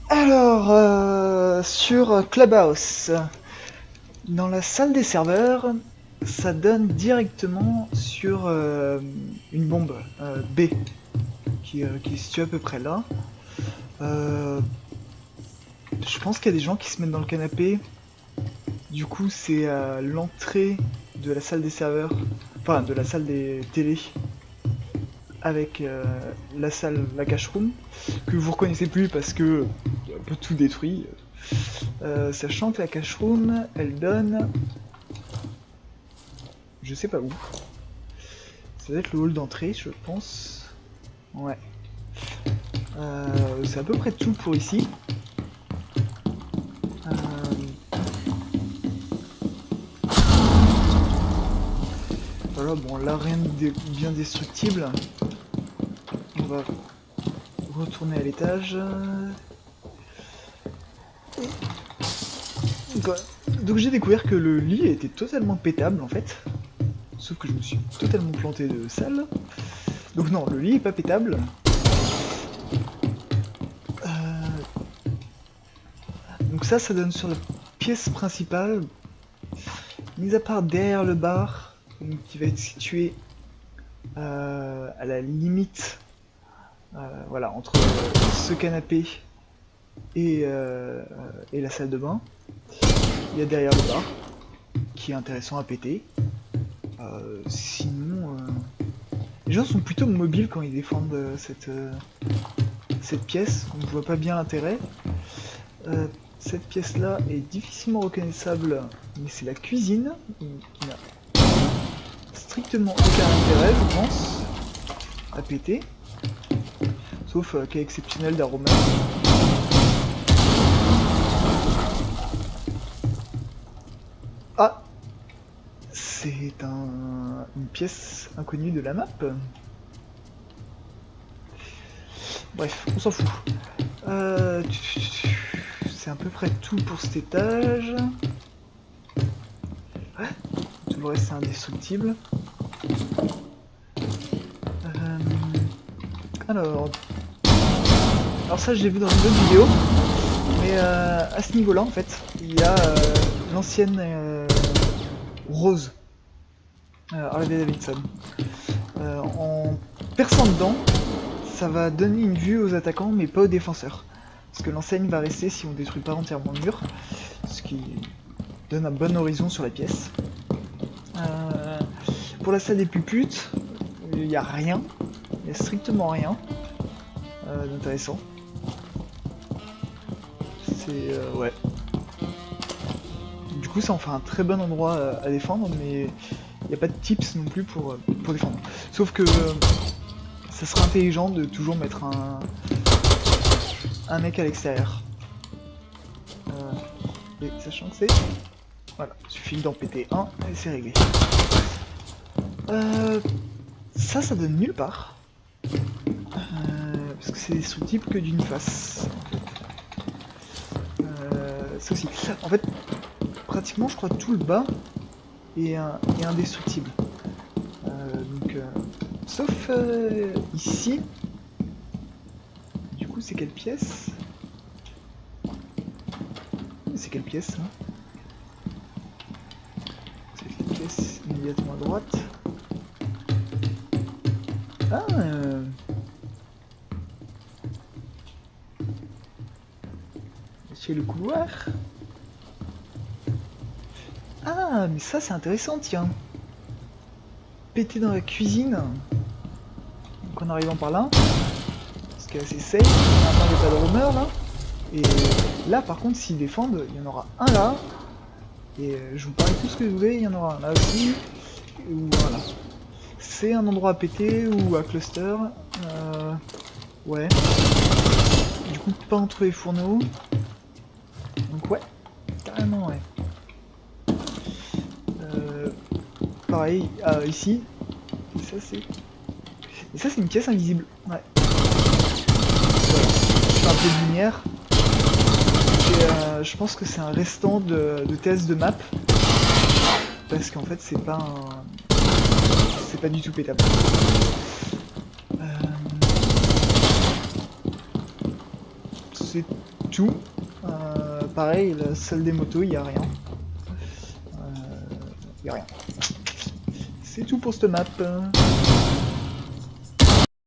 Alors, sur Clubhouse, dans la salle des serveurs, ça donne directement sur une bombe B qui est située à peu près là. Je pense qu'il y a des gens qui se mettent dans le canapé. Du coup, c'est à l'entrée de la salle des serveurs, enfin de la salle des télés, avec la cache room, que vous reconnaissez plus parce que un peu tout détruit. Sachant que la cache room, elle donne, je sais pas où. Ça doit être le hall d'entrée, je pense. Ouais. C'est à peu près tout pour ici. Voilà, bon là rien de bien destructible. On va retourner à l'étage. Donc j'ai découvert que le lit était totalement pétable en fait. Sauf que je me suis totalement planté de salle. Donc non, le lit est pas pétable. Donc ça donne sur la pièce principale. Mis à part derrière le bar, qui va être situé à la limite, voilà, entre ce canapé et la salle de bain. Il y a derrière le bar, qui est intéressant à péter. Sinon, les gens sont plutôt mobiles quand ils défendent cette pièce, on ne voit pas bien l'intérêt. Cette pièce-là est difficilement reconnaissable, mais c'est la cuisine, qui n'a strictement aucun intérêt, je pense, à péter. Sauf cas exceptionnel d'arôme. Ah, c'est une pièce inconnue de la map. Bref, on s'en fout. C'est à peu près tout pour cet étage. Ouais, tout le reste c'est indestructible. Alors ça j'ai vu dans une autre vidéo, mais à ce niveau-là en fait, il y a l'ancienne Rose, Harley Davidson. En perçant dedans, ça va donner une vue aux attaquants mais pas aux défenseurs. Parce que l'enseigne va rester si on détruit pas entièrement le mur, ce qui donne un bon horizon sur la pièce. Pour la salle des puputes, il n'y a rien, il n'y a strictement rien d'intéressant. C'est ouais. Du coup ça en fait un très bon endroit à défendre, mais il n'y a pas de tips non plus pour défendre. Sauf que ça serait intelligent de toujours mettre un mec à l'extérieur. Et sachant que c'est... Voilà, il suffit d'en péter un et c'est réglé. Ça donne nulle part. Parce que c'est destructible que d'une face. Ça aussi. En fait, pratiquement je crois tout le bas est indestructible. Sauf ici. Du coup c'est quelle pièce? C'est quelle pièce ça? C'est la pièce immédiatement à droite. Ah c'est le couloir. Ah mais ça c'est intéressant tiens. Péter dans la cuisine. Donc en arrivant par là. Ce qui est assez safe. Maintenant il n'y a pas de rumeur là. Et là par contre s'ils défendent, il y en aura un là. Et je vous parle tout ce que vous voulez, il y en aura un là aussi. Ou voilà. C'est un endroit à péter ou à cluster. Ouais. Du coup pas entre les fourneaux. Donc ouais, carrément ouais. Pareil, ici. Et ça c'est une pièce invisible. Ouais. Voilà. Je fais un peu de lumière. Et je pense que c'est un restant de test de map. Parce qu'en fait c'est pas du tout pétable. c'est tout. Pareil, la salle des motos, il n'y a rien. Il n'y a rien. C'est tout pour cette map.